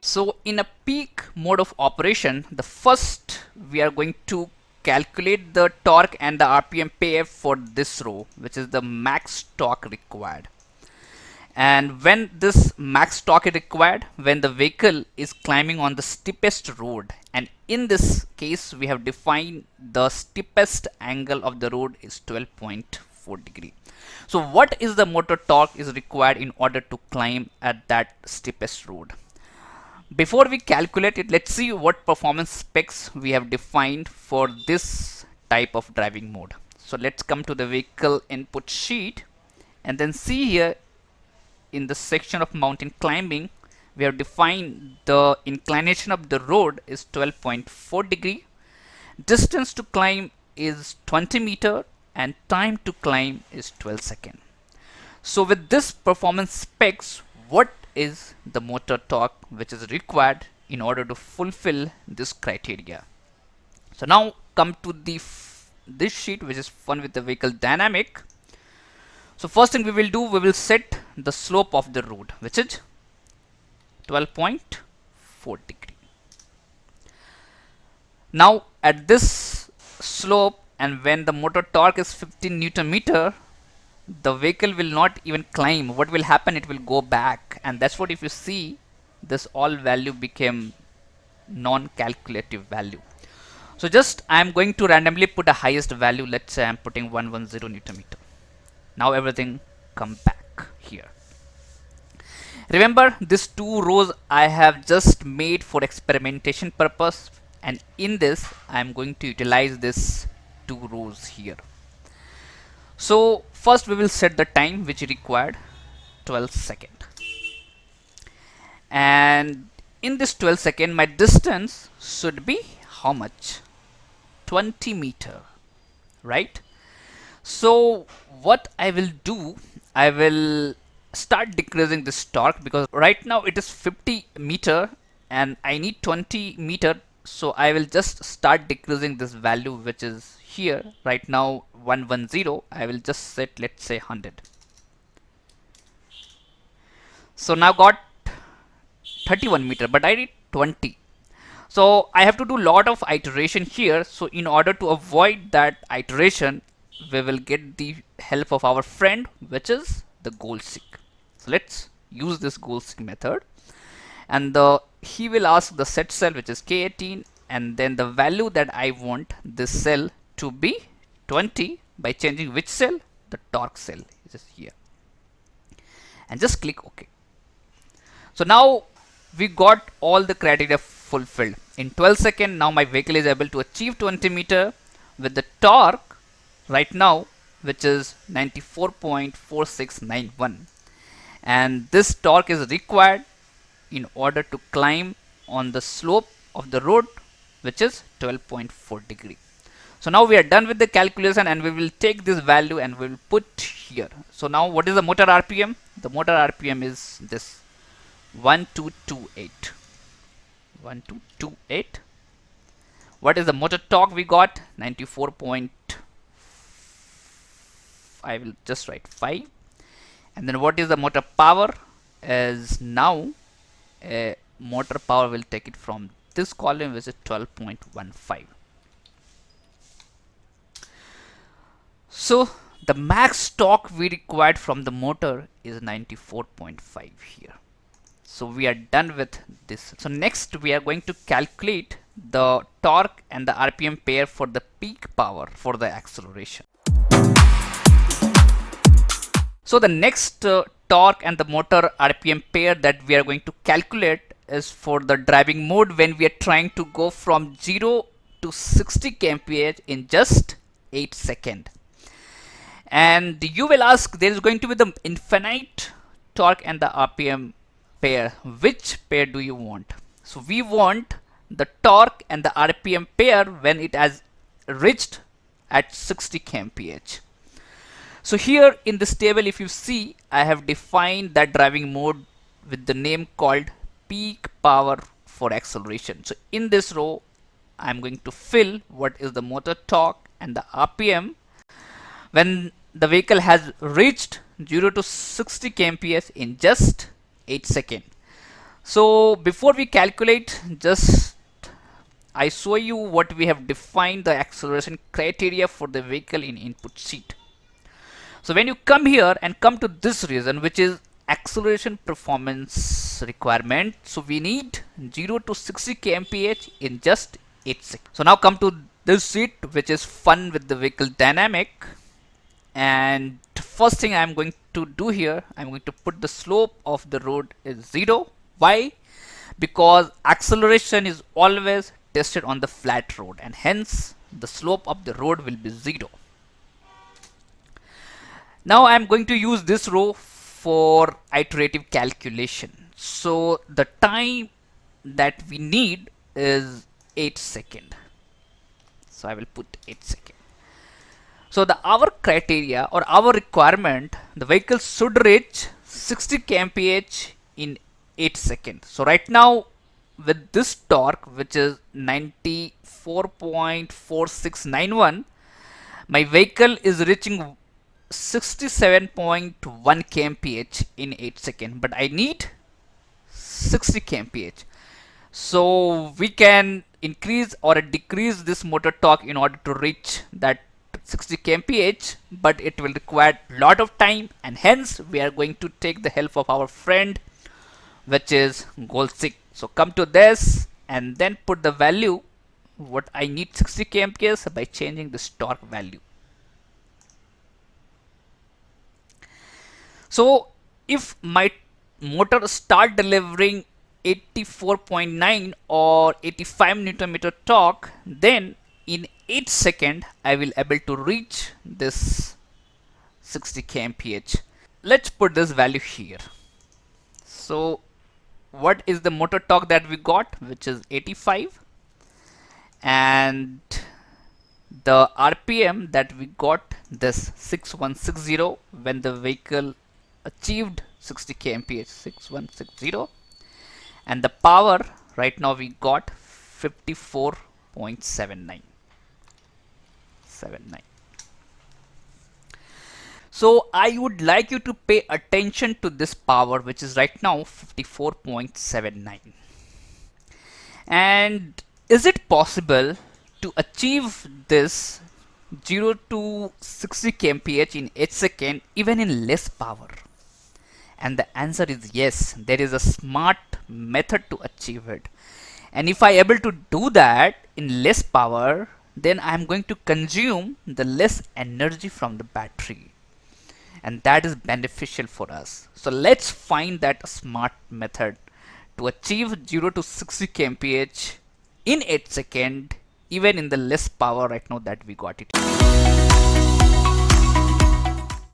So in a peak mode of operation, the first we are going to calculate the torque and the RPM pair for this row, which is the max torque required. And when this max torque is required, when the vehicle is climbing on the steepest road, and in this case we have defined the steepest angle of the road is 12.4 degree. So what is the motor torque is required in order to climb at that steepest road? Before we calculate it, let's see what performance specs we have defined for this type of driving mode. So let's come to the vehicle input sheet and then see here in the section of mountain climbing, we have defined the inclination of the road is 12.4 degree, distance to climb is 20 meter, and time to climb is 12 seconds. So with this performance specs, what is the motor torque which is required in order to fulfill this criteria? So now come to this sheet, which is fun with the vehicle dynamic. So first thing we will do, we will set the slope of the road, which is 12.4 degree. Now at this slope, and when the motor torque is 15 Newton meter, the vehicle will not even climb. What will happen? It will go back, and that's what if you see this all value became non-calculative value. So just I am going to randomly put a highest value. Let's say I am putting 110 Newton meter. Now everything come back here. Remember, these two rows I have just made for experimentation purpose, and in this I am going to utilize this two rows here. So first we will set the time which is required, 12 second, and in this 12 second my distance should be how much? 20 meter, right? So what I will do, I will start decreasing this torque, because right now it is 50 meter and I need 20 meter. So I will just start decreasing this value, which is here right now 110. I will just set, let's say 100. So now got 31 meter, but I need 20. So I have to do lot of iteration here. So in order to avoid that iteration, we will get the help of our friend, which is the goal seek. So let's use this goal seek method, and he will ask the set cell, which is K18, and then the value that I want this cell to be 20 by changing which cell? The torque cell, which is here, and just click OK. So now we got all the criteria fulfilled. In 12 seconds, now my vehicle is able to achieve 20 meter with the torque right now, which is 94.4691, and this torque is required in order to climb on the slope of the road, which is 12.4 degree. So now we are done with the calculation, and we will take this value and we will put here. So now what is the motor RPM? The motor RPM is this 1228. 1228. What is the motor torque we got? 94. I will just write 5. And then what is the motor power? Is now motor power will take it from this column, which is 12.15. So the max torque we required from the motor is 94.5 here. So we are done with this. So next we are going to calculate the torque and the RPM pair for the peak power for the acceleration. So the next torque and the motor RPM pair that we are going to calculate is for the driving mode, when we are trying to go from 0 to 60 kmph in just 8 seconds. And you will ask, there is going to be the infinite torque and the RPM pair. Which pair do you want? So we want the torque and the RPM pair when it has reached at 60 kmph. So here in this table, if you see, I have defined that driving mode with the name called peak power for acceleration. So in this row, I'm going to fill what is the motor torque and the RPM when the vehicle has reached 0 to 60 kmph in just 8 seconds. So before we calculate, just I show you what we have defined the acceleration criteria for the vehicle in input sheet. So when you come here and come to this region, which is acceleration performance requirement, so we need 0 to 60 kmph in just 8 seconds. So now come to this sheet, which is fun with the vehicle dynamic. And first thing I'm going to do here, I'm going to put the slope of the road is 0. Why? Because acceleration is always tested on the flat road, and hence the slope of the road will be 0. Now I'm going to use this row for iterative calculation. So the time that we need is 8 seconds. So I will put 8 seconds. So the our criteria or our requirement, the vehicle should reach 60 kmph in 8 seconds. So right now with this torque, which is 94.4691, my vehicle is reaching 67.1 kmph in 8 seconds, but I need 60 kmph. So we can increase or decrease this motor torque in order to reach that 60 kmph, but it will require a lot of time, and hence we are going to take the help of our friend, which is goal 6. So come to this and then put the value what I need 60 kmph by changing this torque value. So if my motor start delivering 84.9 or 85 Newton meter torque, then in 8 seconds I will able to reach this 60 kmph. Let's put this value here. So what is the motor torque that we got, which is 85, and the RPM that we got, this 6160, when the vehicle achieved 60 kmph, 6160, and the power right now we got 54.79. So I would like you to pay attention to this power, which is right now 54.79. And is it possible to achieve this 0 to 60 kmph in 8 seconds even in less power? And the answer is yes. There is a smart method to achieve it. And if I able to do that in less power, then I am going to consume the less energy from the battery, and that is beneficial for us. So let's find that smart method to achieve 0 to 60 kmph in 8 seconds even in the less power right now that we got it.